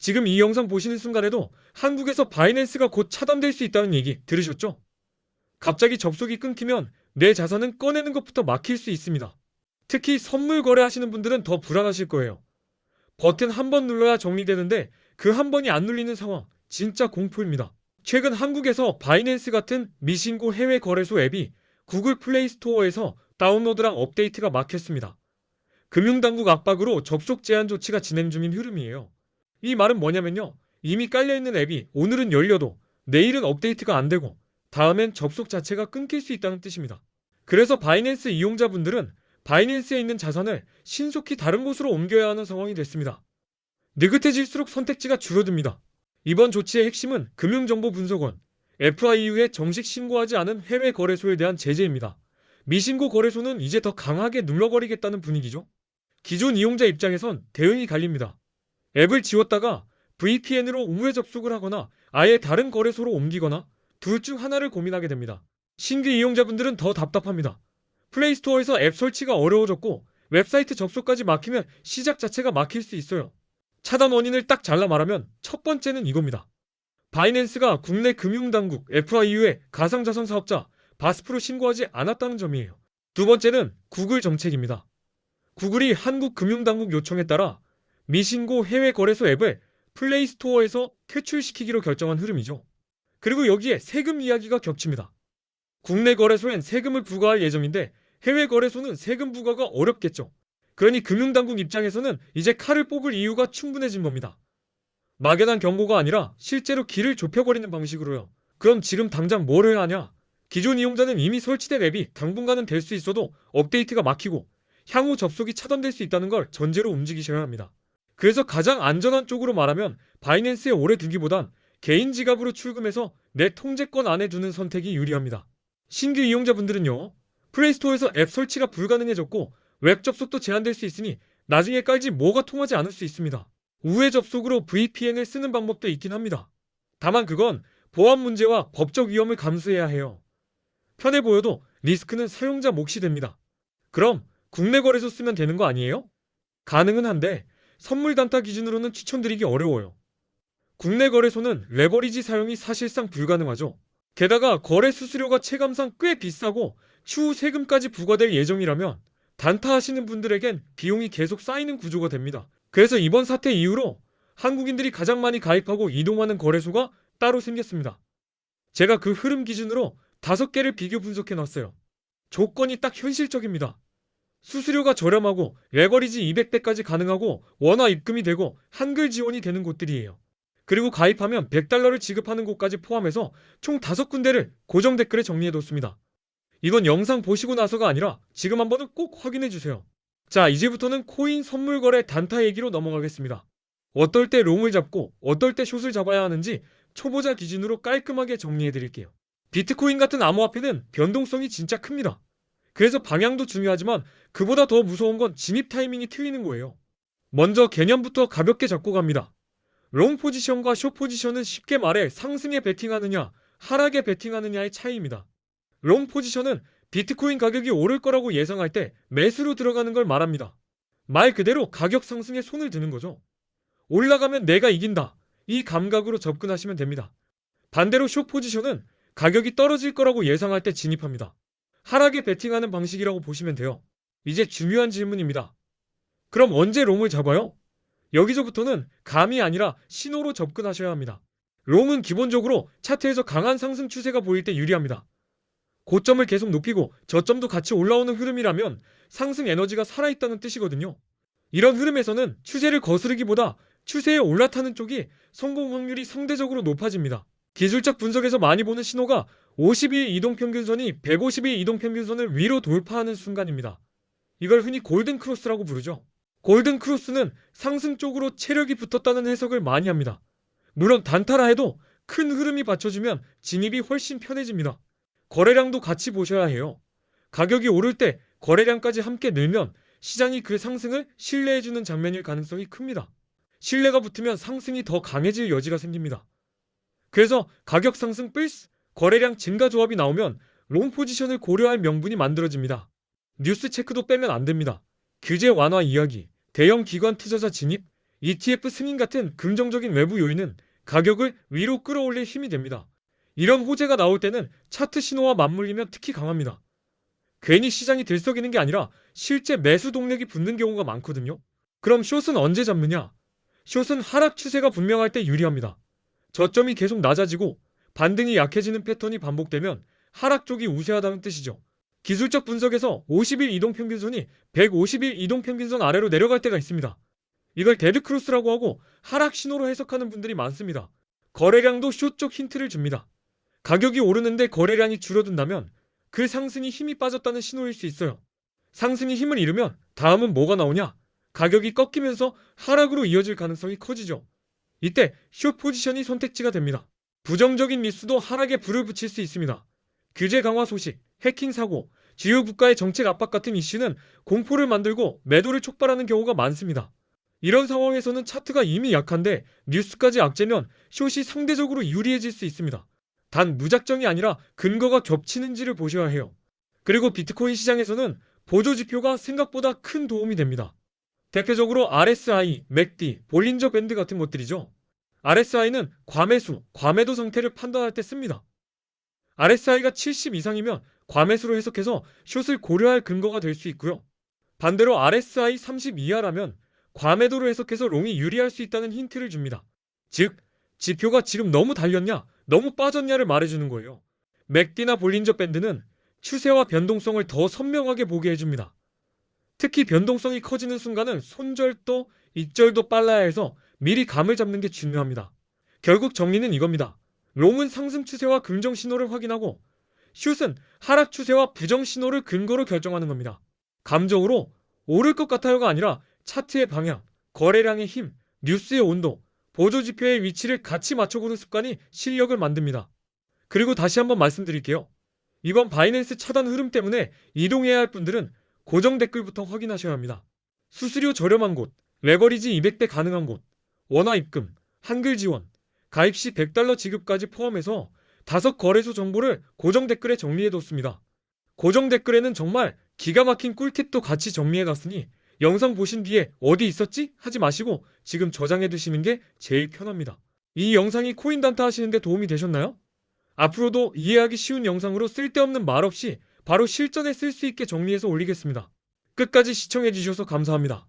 지금 이 영상 보시는 순간에도 한국에서 바이낸스가 곧 차단될 수 있다는 얘기 들으셨죠? 갑자기 접속이 끊기면 내 자산은 꺼내는 것부터 막힐 수 있습니다. 특히 선물 거래하시는 분들은 더 불안하실 거예요. 버튼 한 번 눌러야 정리되는데 그 한 번이 안 눌리는 상황, 진짜 공포입니다. 최근 한국에서 바이낸스 같은 미신고 해외 거래소 앱이 구글 플레이 스토어에서 다운로드랑 업데이트가 막혔습니다. 금융당국 압박으로 접속 제한 조치가 진행 중인 흐름이에요. 이 말은 뭐냐면요. 이미 깔려있는 앱이 오늘은 열려도 내일은 업데이트가 안 되고 다음엔 접속 자체가 끊길 수 있다는 뜻입니다. 그래서 바이낸스 이용자분들은 바이낸스에 있는 자산을 신속히 다른 곳으로 옮겨야 하는 상황이 됐습니다. 느긋해질수록 선택지가 줄어듭니다. 이번 조치의 핵심은 금융정보분석원, FIU에 정식 신고하지 않은 해외 거래소에 대한 제재입니다. 미신고 거래소는 이제 더 강하게 눌러버리겠다는 분위기죠. 기존 이용자 입장에선 대응이 갈립니다. 앱을 지웠다가 VPN으로 우회 접속을 하거나 아예 다른 거래소로 옮기거나 둘 중 하나를 고민하게 됩니다. 신규 이용자분들은 더 답답합니다. 플레이스토어에서 앱 설치가 어려워졌고 웹사이트 접속까지 막히면 시작 자체가 막힐 수 있어요. 차단 원인을 딱 잘라 말하면 첫 번째는 이겁니다. 바이낸스가 국내 금융당국 FIU에 가상자산 사업자 바스프로 신고하지 않았다는 점이에요. 두 번째는 구글 정책입니다. 구글이 한국금융당국 요청에 따라 미신고 해외 거래소 앱을 플레이스토어에서 퇴출시키기로 결정한 흐름이죠. 그리고 여기에 세금 이야기가 겹칩니다. 국내 거래소엔 세금을 부과할 예정인데 해외 거래소는 세금 부과가 어렵겠죠. 그러니 금융당국 입장에서는 이제 칼을 뽑을 이유가 충분해진 겁니다. 막연한 경고가 아니라 실제로 길을 좁혀버리는 방식으로요. 그럼 지금 당장 뭘 해야 하냐? 기존 이용자는 이미 설치된 앱이 당분간은 될 수 있어도 업데이트가 막히고 향후 접속이 차단될 수 있다는 걸 전제로 움직이셔야 합니다. 그래서 가장 안전한 쪽으로 말하면 바이낸스에 오래 두기보단 개인 지갑으로 출금해서 내 통제권 안에 두는 선택이 유리합니다. 신규 이용자분들은요. 플레이스토어에서 앱 설치가 불가능해졌고 웹 접속도 제한될 수 있으니 나중에 깔지 뭐가 통하지 않을 수 있습니다. 우회 접속으로 VPN을 쓰는 방법도 있긴 합니다. 다만 그건 보안 문제와 법적 위험을 감수해야 해요. 편해 보여도 리스크는 사용자 몫이 됩니다. 그럼 국내 거래소 쓰면 되는 거 아니에요? 가능은 한데 선물 단타 기준으로는 추천드리기 어려워요. 국내 거래소는 레버리지 사용이 사실상 불가능하죠. 게다가 거래 수수료가 체감상 꽤 비싸고 추후 세금까지 부과될 예정이라면 단타 하시는 분들에겐 비용이 계속 쌓이는 구조가 됩니다. 그래서 이번 사태 이후로 한국인들이 가장 많이 가입하고 이동하는 거래소가 따로 생겼습니다. 제가 그 흐름 기준으로 5개를 비교 분석해 놨어요. 조건이 딱 현실적입니다. 수수료가 저렴하고 레버리지 200배까지 가능하고 원화 입금이 되고 한글 지원이 되는 곳들이에요. 그리고 가입하면 $100를 지급하는 곳까지 포함해서 총 5군데를 고정 댓글에 정리해뒀습니다. 이건 영상 보시고 나서가 아니라 지금 한번은 꼭 확인해주세요. 자, 이제부터는 코인 선물 거래 단타 얘기로 넘어가겠습니다. 어떨 때 롱을 잡고 어떨 때 숏을 잡아야 하는지 초보자 기준으로 깔끔하게 정리해드릴게요. 비트코인 같은 암호화폐는 변동성이 진짜 큽니다. 그래서 방향도 중요하지만 그보다 더 무서운 건 진입 타이밍이 틀리는 거예요. 먼저 개념부터 가볍게 잡고 갑니다. 롱 포지션과 숏 포지션은 쉽게 말해 상승에 베팅하느냐 하락에 베팅하느냐의 차이입니다. 롱 포지션은 비트코인 가격이 오를 거라고 예상할 때 매수로 들어가는 걸 말합니다. 말 그대로 가격 상승에 손을 드는 거죠. 올라가면 내가 이긴다. 이 감각으로 접근하시면 됩니다. 반대로 숏 포지션은 가격이 떨어질 거라고 예상할 때 진입합니다. 하락에 베팅하는 방식이라고 보시면 돼요. 이제 중요한 질문입니다. 그럼 언제 롱을 잡아요? 여기서부터는 감이 아니라 신호로 접근하셔야 합니다. 롱은 기본적으로 차트에서 강한 상승 추세가 보일 때 유리합니다. 고점을 계속 높이고 저점도 같이 올라오는 흐름이라면 상승 에너지가 살아있다는 뜻이거든요. 이런 흐름에서는 추세를 거스르기보다 추세에 올라타는 쪽이 성공 확률이 상대적으로 높아집니다. 기술적 분석에서 많이 보는 신호가 50일 이동평균선이 150일 이동평균선을 위로 돌파하는 순간입니다. 이걸 흔히 골든 크로스라고 부르죠. 골든 크로스는 상승 쪽으로 체력이 붙었다는 해석을 많이 합니다. 물론 단타라 해도 큰 흐름이 받쳐주면 진입이 훨씬 편해집니다. 거래량도 같이 보셔야 해요. 가격이 오를 때 거래량까지 함께 늘면 시장이 그 상승을 신뢰해주는 장면일 가능성이 큽니다. 신뢰가 붙으면 상승이 더 강해질 여지가 생깁니다. 그래서 가격 상승 플러스 거래량 증가 조합이 나오면 롱 포지션을 고려할 명분이 만들어집니다. 뉴스 체크도 빼면 안 됩니다. 규제 완화 이야기, 대형 기관 투자자 진입, ETF 승인 같은 긍정적인 외부 요인은 가격을 위로 끌어올릴 힘이 됩니다. 이런 호재가 나올 때는 차트 신호와 맞물리면 특히 강합니다. 괜히 시장이 들썩이는 게 아니라 실제 매수 동력이 붙는 경우가 많거든요. 그럼 숏은 언제 잡느냐? 숏은 하락 추세가 분명할 때 유리합니다. 저점이 계속 낮아지고 반등이 약해지는 패턴이 반복되면 하락 쪽이 우세하다는 뜻이죠. 기술적 분석에서 50일 이동평균선이 150일 이동평균선 아래로 내려갈 때가 있습니다. 이걸 데드크로스라고 하고 하락 신호로 해석하는 분들이 많습니다. 거래량도 숏 쪽 힌트를 줍니다. 가격이 오르는데 거래량이 줄어든다면 그 상승이 힘이 빠졌다는 신호일 수 있어요. 상승이 힘을 잃으면 다음은 뭐가 나오냐? 가격이 꺾이면서 하락으로 이어질 가능성이 커지죠. 이때 숏 포지션이 선택지가 됩니다. 부정적인 뉴스도 하락에 불을 붙일 수 있습니다. 규제 강화 소식, 해킹 사고, 주요 국가의 정책 압박 같은 이슈는 공포를 만들고 매도를 촉발하는 경우가 많습니다. 이런 상황에서는 차트가 이미 약한데 뉴스까지 악재면 숏이 상대적으로 유리해질 수 있습니다. 단 무작정이 아니라 근거가 겹치는지를 보셔야 해요. 그리고 비트코인 시장에서는 보조지표가 생각보다 큰 도움이 됩니다. 대표적으로 RSI, MACD, 볼린저 밴드 같은 것들이죠. RSI는 과매수, 과매도 상태를 판단할 때 씁니다. RSI가 70 이상이면 과매수로 해석해서 숏을 고려할 근거가 될 수 있고요. 반대로 RSI 30 이하라면 과매도로 해석해서 롱이 유리할 수 있다는 힌트를 줍니다. 즉, 지표가 지금 너무 달렸냐, 너무 빠졌냐를 말해주는 거예요. 맥디나 볼린저 밴드는 추세와 변동성을 더 선명하게 보게 해줍니다. 특히 변동성이 커지는 순간은 손절도, 입절도 빨라야 해서 미리 감을 잡는 게 중요합니다. 결국 정리는 이겁니다. 롱은 상승 추세와 긍정 신호를 확인하고 숏은 하락 추세와 부정 신호를 근거로 결정하는 겁니다. 감정으로 오를 것 같아요가 아니라 차트의 방향, 거래량의 힘, 뉴스의 온도, 보조지표의 위치를 같이 맞춰보는 습관이 실력을 만듭니다. 그리고 다시 한번 말씀드릴게요. 이번 바이낸스 차단 흐름 때문에 이동해야 할 분들은 고정 댓글부터 확인하셔야 합니다. 수수료 저렴한 곳, 레버리지 200배 가능한 곳, 원화 입금, 한글 지원, 가입 시 $100 지급까지 포함해서 5거래소 정보를 고정 댓글에 정리해뒀습니다. 고정 댓글에는 정말 기가 막힌 꿀팁도 같이 정리해놨으니 영상 보신 뒤에 어디 있었지? 하지 마시고 지금 저장해두시는 게 제일 편합니다. 이 영상이 코인 단타 하시는데 도움이 되셨나요? 앞으로도 이해하기 쉬운 영상으로 쓸데없는 말 없이 바로 실전에 쓸 수 있게 정리해서 올리겠습니다. 끝까지 시청해주셔서 감사합니다.